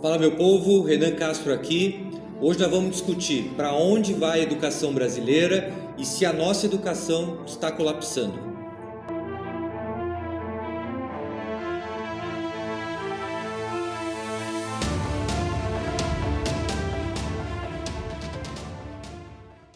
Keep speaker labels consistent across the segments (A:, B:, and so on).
A: Fala meu povo, Renan Castro aqui. Hoje nós vamos discutir para onde vai a educação brasileira e se a nossa educação está colapsando.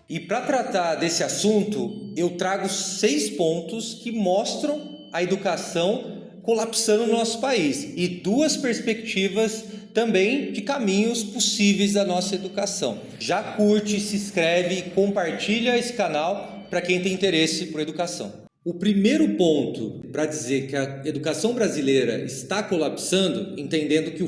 A: E para tratar desse assunto, eu trago 6 pontos que mostram a educação colapsando no nosso país e 2 perspectivas também de caminhos possíveis da nossa educação. Já curte, se inscreve e compartilha esse canal para quem tem interesse por educação. O primeiro ponto para dizer que a educação brasileira está colapsando, entendendo que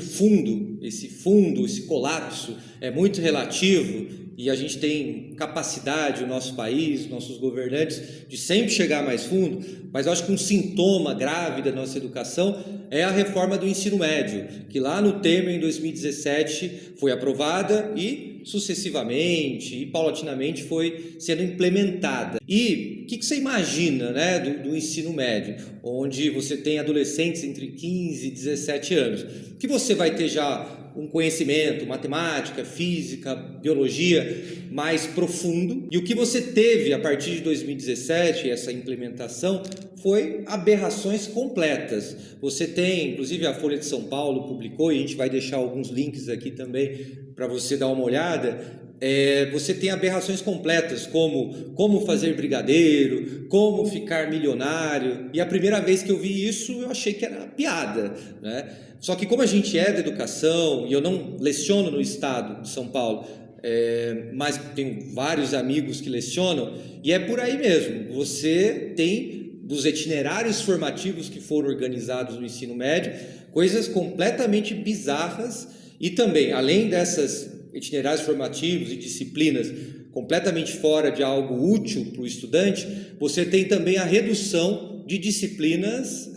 A: esse colapso é muito relativo e a gente tem capacidade, o nosso país, nossos governantes, de sempre chegar mais fundo, mas eu acho que um sintoma grave da nossa educação é a reforma do ensino médio, que lá no Temer, em 2017, foi aprovada e sucessivamente e paulatinamente foi sendo implementada. E o que você imagina, né, do ensino médio, onde você tem adolescentes entre 15 e 17 anos, que você vai ter já um conhecimento, matemática, física, biologia mais profundo. E o que você teve a partir de 2017, essa implementação, foi aberrações completas. Você tem, inclusive a Folha de São Paulo publicou, e a gente vai deixar alguns links aqui também para você dar uma olhada. Você tem aberrações completas, como fazer brigadeiro, como ficar milionário. E a primeira vez que eu vi isso, eu achei que era piada, né? Só que como a gente é da educação, e eu não leciono no estado de São Paulo, mas tenho vários amigos que lecionam, e é por aí mesmo. Você tem, dos itinerários formativos que foram organizados no ensino médio, coisas completamente bizarras, e também, além dessas itinerários formativos e disciplinas completamente fora de algo útil para o estudante, você tem também a redução de disciplinas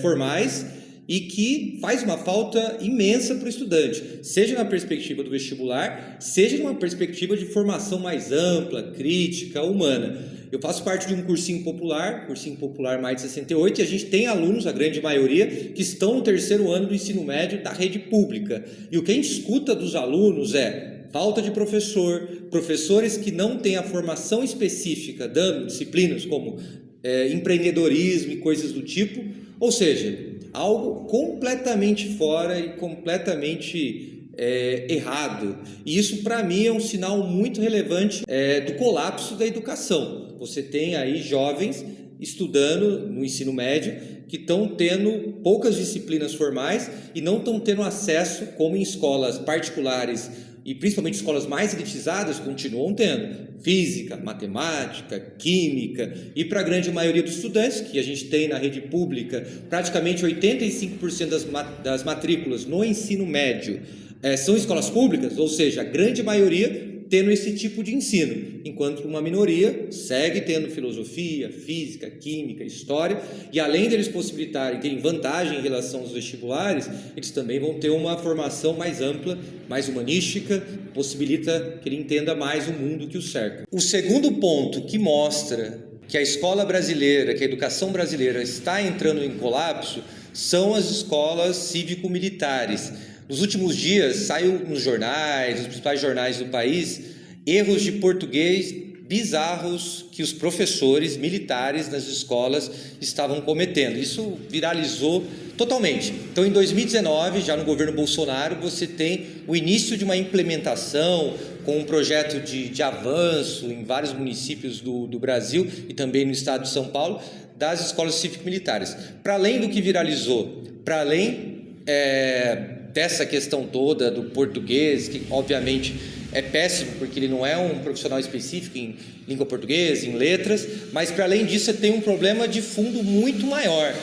A: formais e que faz uma falta imensa para o estudante, seja na perspectiva do vestibular, seja numa perspectiva de formação mais ampla, crítica, humana. Eu faço parte de um cursinho popular mais de 68, e a gente tem alunos, a grande maioria, que estão no 3º ano do ensino médio da rede pública. E o que a gente escuta dos alunos é falta de professores que não têm a formação específica, dando disciplinas como empreendedorismo e coisas do tipo, ou seja, algo completamente fora e completamente errado. E isso, para mim, é um sinal muito relevante do colapso da educação. Você tem aí jovens estudando no ensino médio que estão tendo poucas disciplinas formais e não estão tendo acesso, como em escolas particulares e principalmente escolas mais elitizadas continuam tendo física, matemática, química, e para a grande maioria dos estudantes que a gente tem na rede pública, praticamente 85% das matrículas no ensino médio são escolas públicas, ou seja, a grande maioria tendo esse tipo de ensino, enquanto uma minoria segue tendo filosofia, física, química, história, e além deles possibilitarem, terem vantagem em relação aos vestibulares, eles também vão ter uma formação mais ampla, mais humanística, possibilita que ele entenda mais o mundo que o cerca. O segundo ponto que mostra que a escola brasileira, que a educação brasileira está entrando em colapso, são as escolas cívico-militares. Nos últimos dias, saiu nos jornais, nos principais jornais do país, erros de português bizarros que os professores militares nas escolas estavam cometendo. Isso viralizou totalmente. Então, em 2019, já no governo Bolsonaro, você tem o início de uma implementação com um projeto de avanço em vários municípios do Brasil e também no estado de São Paulo, das escolas cívico-militares. Para além do que viralizou, para além dessa questão toda do português, que obviamente é péssimo, porque ele não é um profissional específico em língua portuguesa, em letras, mas para além disso você tem um problema de fundo muito maior,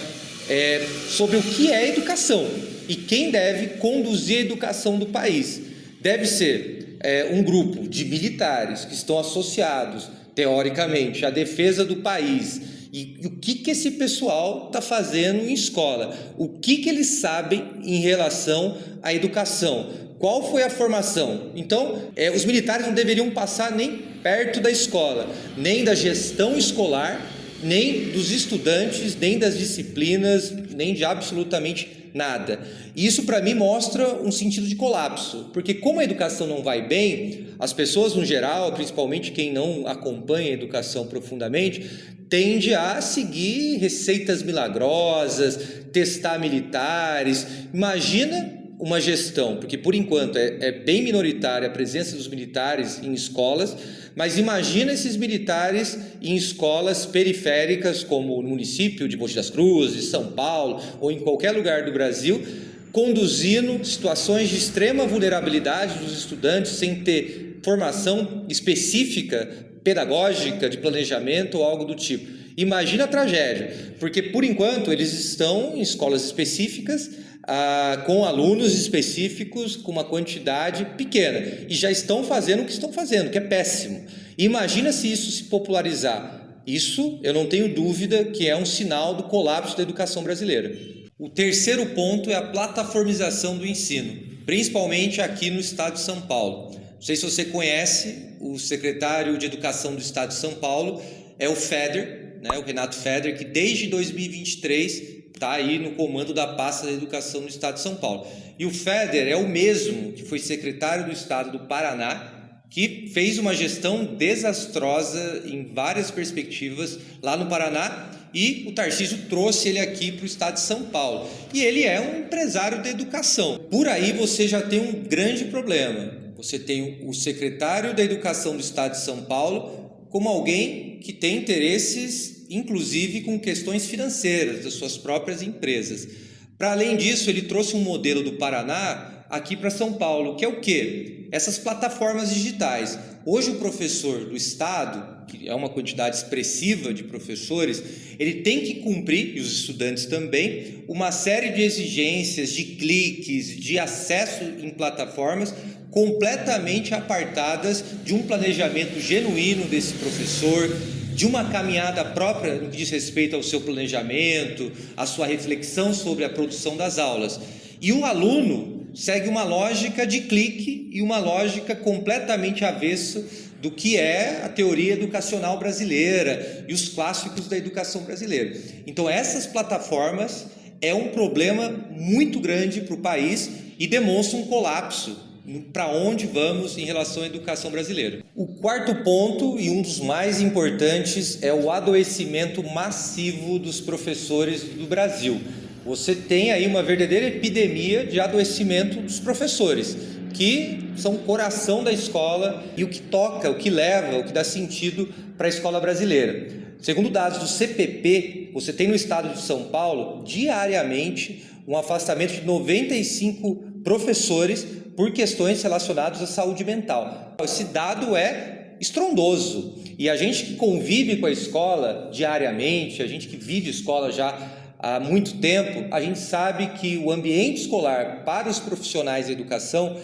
A: sobre o que é educação e quem deve conduzir a educação do país. Deve ser um grupo de militares que estão associados, teoricamente, à defesa do país. E o que esse pessoal está fazendo em escola? O que eles sabem em relação à educação? Qual foi a formação? Então, os militares não deveriam passar nem perto da escola, nem da gestão escolar, nem dos estudantes, nem das disciplinas, nem de absolutamente nada. E isso para mim mostra um sentido de colapso, porque como a educação não vai bem, as pessoas no geral, principalmente quem não acompanha a educação profundamente, tende a seguir receitas milagrosas, testar militares. Imagina uma gestão, porque por enquanto é bem minoritária a presença dos militares em escolas, mas imagina esses militares em escolas periféricas, como no município de Mogi das Cruzes, São Paulo ou em qualquer lugar do Brasil, conduzindo situações de extrema vulnerabilidade dos estudantes sem ter formação específica, pedagógica, de planejamento ou algo do tipo. Imagina a tragédia, porque por enquanto eles estão em escolas específicas, com alunos específicos, com uma quantidade pequena, e já estão fazendo o que estão fazendo, que é péssimo. Imagina se isso se popularizar. Isso, eu não tenho dúvida, que é um sinal do colapso da educação brasileira. O terceiro ponto é a plataformização do ensino, principalmente aqui no estado de São Paulo. Não sei se você conhece, o secretário de Educação do estado de São Paulo é o Feder, o Renato Feder, que desde 2023 está aí no comando da pasta da educação no estado de São Paulo. E o Feder é o mesmo que foi secretário do estado do Paraná, que fez uma gestão desastrosa em várias perspectivas lá no Paraná, e o Tarcísio trouxe ele aqui para o estado de São Paulo. E ele é um empresário da educação. Por aí você já tem um grande problema. Você tem o secretário da Educação do estado de São Paulo como alguém que tem interesses, inclusive com questões financeiras das suas próprias empresas. Para além disso, ele trouxe um modelo do Paraná aqui para São Paulo, que é o quê? Essas plataformas digitais. Hoje o professor do estado, que é uma quantidade expressiva de professores, ele tem que cumprir, e os estudantes também, uma série de exigências, de cliques, de acesso em plataformas completamente apartadas de um planejamento genuíno desse professor, de uma caminhada própria no que diz respeito ao seu planejamento, à sua reflexão sobre a produção das aulas. E o aluno segue uma lógica de clique e uma lógica completamente avessa do que é a teoria educacional brasileira e os clássicos da educação brasileira. Então essas plataformas é um problema muito grande para o país e demonstra um colapso para onde vamos em relação à educação brasileira. O quarto ponto, e um dos mais importantes, é o adoecimento massivo dos professores do Brasil. Você tem aí uma verdadeira epidemia de adoecimento dos professores, que são o coração da escola e o que toca, o que leva, o que dá sentido para a escola brasileira. Segundo dados do CPP, você tem no estado de São Paulo, diariamente, um afastamento de 95 professores por questões relacionadas à saúde mental. Esse dado é estrondoso, e a gente que convive com a escola diariamente, a gente que vive escola já há muito tempo, a gente sabe que o ambiente escolar para os profissionais da educação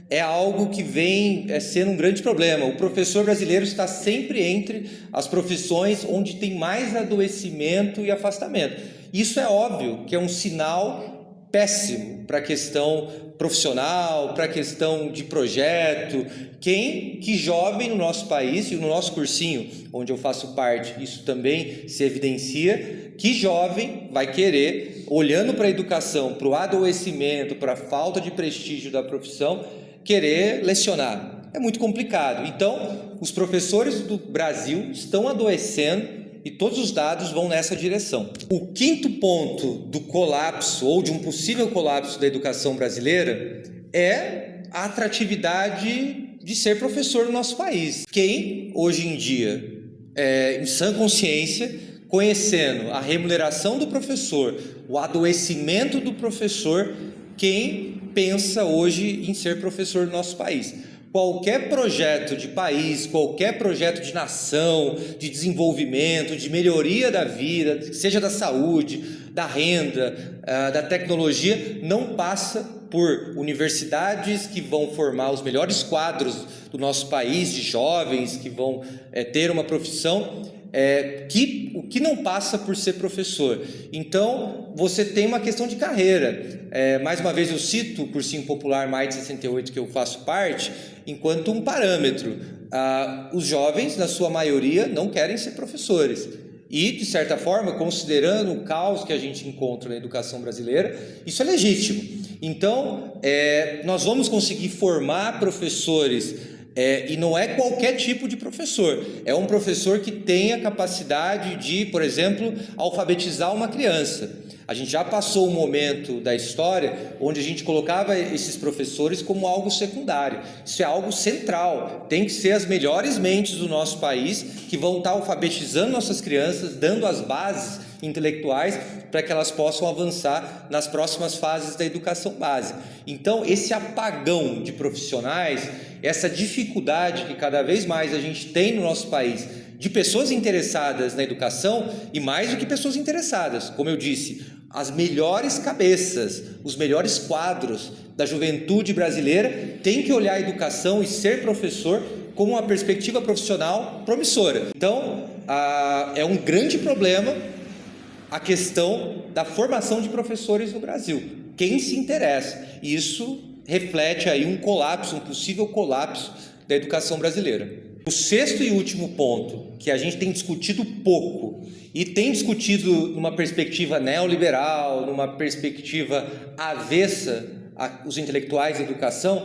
A: é algo que vem sendo um grande problema. O professor brasileiro está sempre entre as profissões onde tem mais adoecimento e afastamento. Isso é óbvio que é um sinal péssimo para a questão profissional, para a questão de projeto. Que jovem no nosso país, e no nosso cursinho, onde eu faço parte, isso também se evidencia, que jovem vai querer, olhando para a educação, para o adoecimento, para a falta de prestígio da profissão, querer lecionar? É muito complicado. Então, os professores do Brasil estão adoecendo, e todos os dados vão nessa direção. O quinto ponto do colapso, ou de um possível colapso da educação brasileira, é a atratividade de ser professor no nosso país. Quem, hoje em dia, em sã consciência, conhecendo a remuneração do professor, o adoecimento do professor, quem pensa hoje em ser professor no nosso país? Qualquer projeto de país, qualquer projeto de nação, de desenvolvimento, de melhoria da vida, seja da saúde, da renda, da tecnologia, não passa por universidades que vão formar os melhores quadros do nosso país, de jovens que vão ter uma profissão, o que não passa por ser professor. Então, você tem uma questão de carreira. Mais uma vez eu cito o cursinho popular Mais de 68, que eu faço parte, enquanto um parâmetro. Os jovens, na sua maioria, não querem ser professores. E, de certa forma, considerando o caos que a gente encontra na educação brasileira, isso é legítimo. Então, nós vamos conseguir formar professores, e não é qualquer tipo de professor, é um professor que tenha capacidade de, por exemplo, alfabetizar uma criança. A gente já passou um momento da história onde a gente colocava esses professores como algo secundário. Isso é algo central. Tem que ser as melhores mentes do nosso país que vão estar alfabetizando nossas crianças, dando as bases intelectuais para que elas possam avançar nas próximas fases da educação básica. Então, esse apagão de profissionais, essa dificuldade que cada vez mais a gente tem no nosso país de pessoas interessadas na educação, e mais do que pessoas interessadas, como eu disse, as melhores cabeças, os melhores quadros da juventude brasileira têm que olhar a educação e ser professor com uma perspectiva profissional promissora. Então, é um grande problema a questão da formação de professores no Brasil. Quem se interessa? Isso reflete aí um colapso, um possível colapso da educação brasileira. O sexto e último ponto, que a gente tem discutido pouco e tem discutido numa perspectiva neoliberal, numa perspectiva avessa aos intelectuais da educação,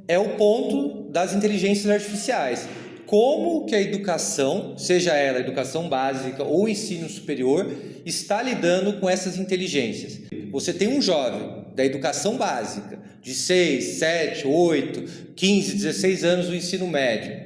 A: é o ponto das inteligências artificiais. Como que a educação, seja ela a educação básica ou ensino superior, está lidando com essas inteligências? Você tem um jovem da educação básica, de 6, 7, 8, 15, 16 anos do ensino médio,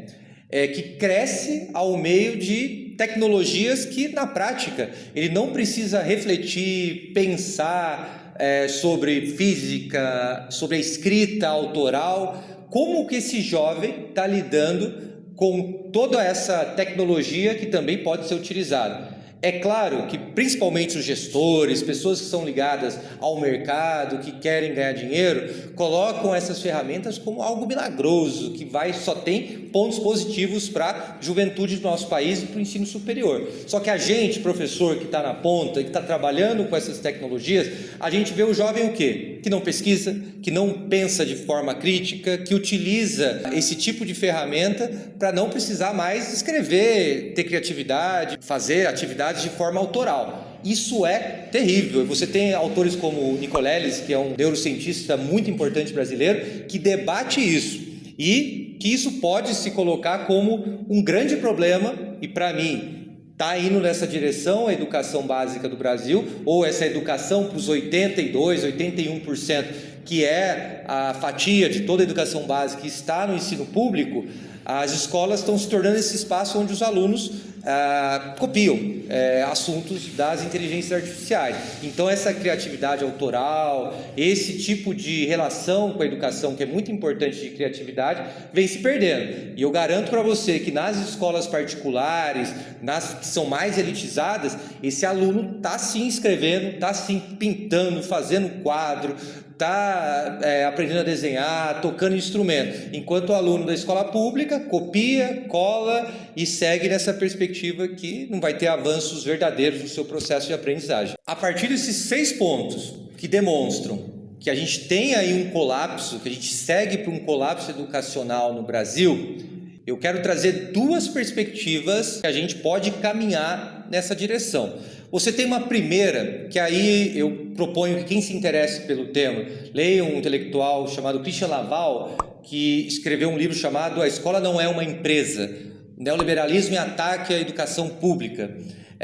A: que cresce ao meio de tecnologias que, na prática, ele não precisa refletir, pensar sobre física, sobre a escrita autoral. Como que esse jovem está lidando com toda essa tecnologia que também pode ser utilizada? É claro que principalmente os gestores, pessoas que são ligadas ao mercado, que querem ganhar dinheiro, colocam essas ferramentas como algo milagroso, que só tem pontos positivos para a juventude do nosso país e para o ensino superior. Só que a gente, professor que está na ponta, que está trabalhando com essas tecnologias, a gente vê o jovem o quê? Que não pesquisa, que não pensa de forma crítica, que utiliza esse tipo de ferramenta para não precisar mais escrever, ter criatividade, fazer atividades de forma autoral. Isso é terrível. Você tem autores como Nicoleles, que é um neurocientista muito importante brasileiro, que debate isso e que isso pode se colocar como um grande problema, e para mim está indo nessa direção a educação básica do Brasil, ou essa educação para os 82%, 81%, que é a fatia de toda a educação básica que está no ensino público. As escolas estão se tornando esse espaço onde os alunos copiam assuntos das inteligências artificiais. Então essa criatividade autoral, esse tipo de relação com a educação, que é muito importante de criatividade, vem se perdendo. E eu garanto para você que nas escolas particulares, nas que são mais elitizadas, esse aluno está sim escrevendo, está sim pintando, fazendo quadro, está aprendendo a desenhar, tocando instrumento, enquanto o aluno da escola pública copia, cola e segue nessa perspectiva que não vai ter avanços verdadeiros no seu processo de aprendizagem. A partir desses 6 pontos que demonstram que a gente tem aí um colapso, que a gente segue para um colapso educacional no Brasil, eu quero trazer 2 perspectivas que a gente pode caminhar nessa direção. Você tem uma primeira, que aí eu proponho que quem se interesse pelo tema, leia um intelectual chamado Christian Laval, que escreveu um livro chamado A Escola Não é uma Empresa, Neoliberalismo e Ataque à Educação Pública,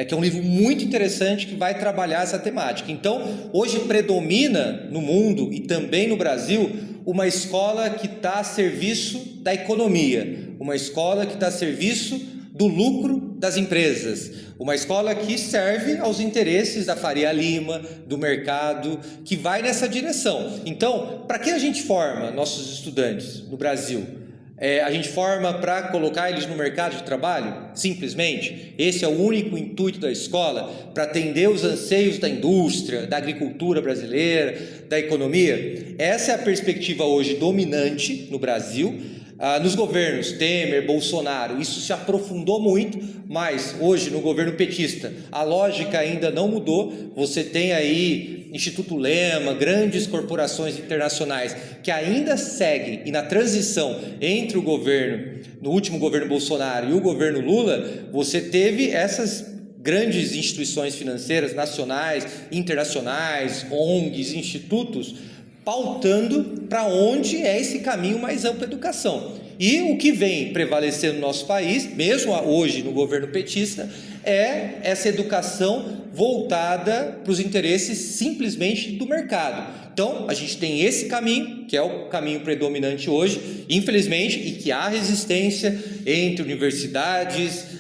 A: que é um livro muito interessante que vai trabalhar essa temática. Então, hoje predomina no mundo e também no Brasil uma escola que está a serviço da economia, uma escola que está a serviço do lucro das empresas, uma escola que serve aos interesses da Faria Lima, do mercado, que vai nessa direção. Então, para que a gente forma nossos estudantes no Brasil? A gente forma para colocar eles no mercado de trabalho? Simplesmente? Esse é o único intuito da escola, para atender os anseios da indústria, da agricultura brasileira, da economia? Essa é a perspectiva hoje dominante no Brasil. Nos governos Temer, Bolsonaro, isso se aprofundou muito, mas hoje no governo petista a lógica ainda não mudou. Você tem aí Instituto Lema, grandes corporações internacionais que ainda seguem, e na transição entre o governo, no último governo Bolsonaro e o governo Lula, você teve essas grandes instituições financeiras nacionais, internacionais, ONGs, institutos, pautando para onde é esse caminho mais amplo da educação. E o que vem prevalecendo no nosso país, mesmo hoje no governo petista, é essa educação voltada para os interesses simplesmente do mercado. Então, a gente tem esse caminho, que é o caminho predominante hoje, infelizmente, e que há resistência entre universidades,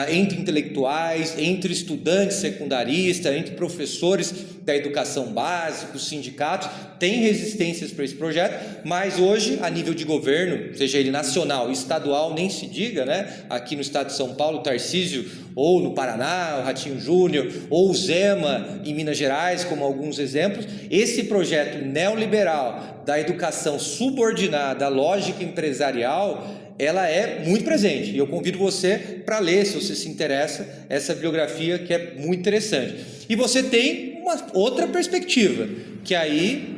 A: entre intelectuais, entre estudantes secundaristas, entre professores da educação básica, os sindicatos, tem resistências para esse projeto, mas hoje, a nível de governo, seja ele nacional, estadual, nem se diga, né? Aqui no estado de São Paulo, o Tarcísio, ou no Paraná, o Ratinho Júnior, ou o Zema, em Minas Gerais, como alguns exemplos, esse projeto neoliberal da educação subordinada à lógica empresarial, ela é muito presente, e eu convido você para ler, se você se interessa, essa bibliografia que é muito interessante. E você tem uma outra perspectiva, que aí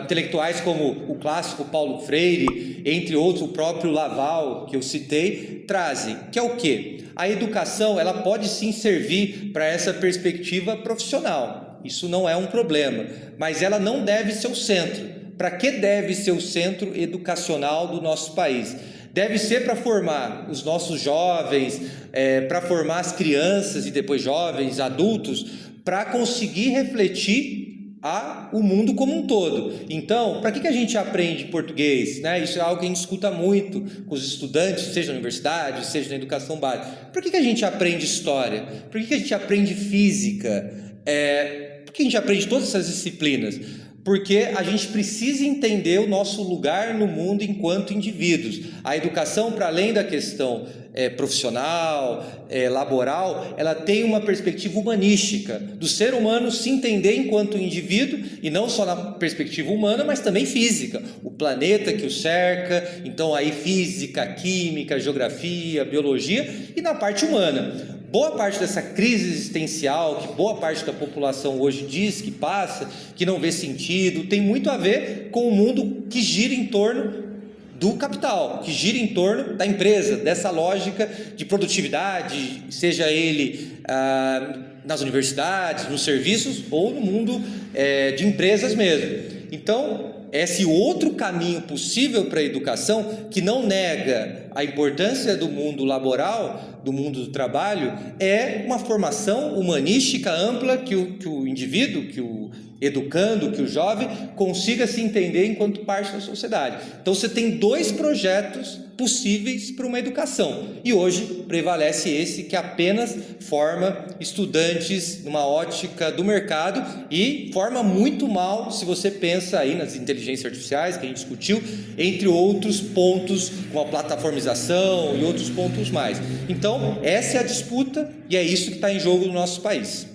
A: intelectuais como o clássico Paulo Freire, entre outros, o próprio Laval, que eu citei, trazem, que é o quê? A educação, ela pode sim servir para essa perspectiva profissional, isso não é um problema, mas ela não deve ser o centro. Para que deve ser o centro educacional do nosso país? Deve ser para formar os nossos jovens, para formar as crianças e depois jovens, adultos, para conseguir refletir o mundo como um todo. Então, para que a gente aprende português? Né? Isso é algo que a gente escuta muito com os estudantes, seja na universidade, seja na educação básica. Por que a gente aprende história? Por que a gente aprende física? Por que a gente aprende todas essas disciplinas? Porque a gente precisa entender o nosso lugar no mundo enquanto indivíduos. A educação, para além da questão profissional, laboral, ela tem uma perspectiva humanística, do ser humano se entender enquanto indivíduo, e não só na perspectiva humana, mas também física, o planeta que o cerca, então aí física, química, geografia, biologia, e na parte humana. Boa parte dessa crise existencial, que boa parte da população hoje diz que passa, que não vê sentido, tem muito a ver com o mundo que gira em torno do capital, que gira em torno da empresa, dessa lógica de produtividade, seja ele nas universidades, nos serviços ou no mundo de empresas mesmo. Então, esse outro caminho possível para a educação, que não nega a importância do mundo laboral, do mundo do trabalho, é uma formação humanística ampla que o indivíduo, que o educando, que o jovem consiga se entender enquanto parte da sociedade. Então você tem dois projetos possíveis para uma educação, e hoje prevalece esse que apenas forma estudantes numa ótica do mercado e forma muito mal se você pensa aí nas inteligências artificiais que a gente discutiu, entre outros pontos, com a plataformização e outros pontos mais. Então essa é a disputa e é isso que está em jogo no nosso país.